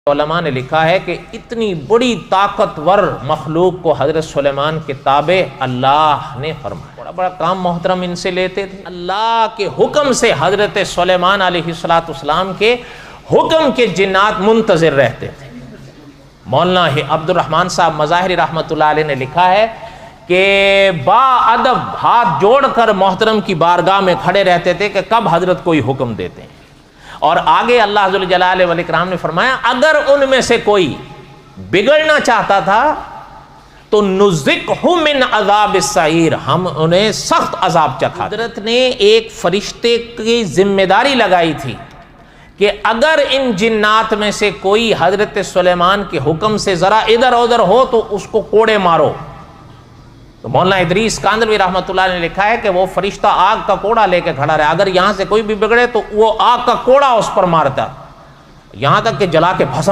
علماء نے لکھا ہے کہ اتنی بڑی طاقتور مخلوق کو حضرت سلیمان کے تابع اللہ نے فرمایا. بڑا بڑا کام محترم ان سے لیتے تھے. اللہ کے حکم سے حضرت سلیمان علیہ السلام کے حکم کے جنات منتظر رہتے تھے. مولانا عبد الرحمن صاحب مظاہری رحمۃ اللہ علیہ نے لکھا ہے کہ با ادب ہاتھ جوڑ کر محترم کی بارگاہ میں کھڑے رہتے تھے کہ کب حضرت کوئی حکم دیتے ہیں. اور آگے اللہ ذو الجلال والاکرام نے فرمایا اگر ان میں سے کوئی بگڑنا چاہتا تھا تو نذقہ من عذاب السعیر، ہم انہیں سخت عذاب چکھاتے. حضرت نے ایک فرشتے کی ذمہ داری لگائی تھی کہ اگر ان جنات میں سے کوئی حضرت سلیمان کے حکم سے ذرا ادھر ادھر ہو تو اس کو کوڑے مارو. تو مولانا ادریس کاندلوی رحمۃ اللہ نے لکھا ہے کہ وہ فرشتہ آگ کا کوڑا لے کے کھڑا رہا، اگر یہاں سے کوئی بھی بگڑے تو وہ آگ کا کوڑا اس پر مارتا، یہاں تک کہ جلا کے بھسم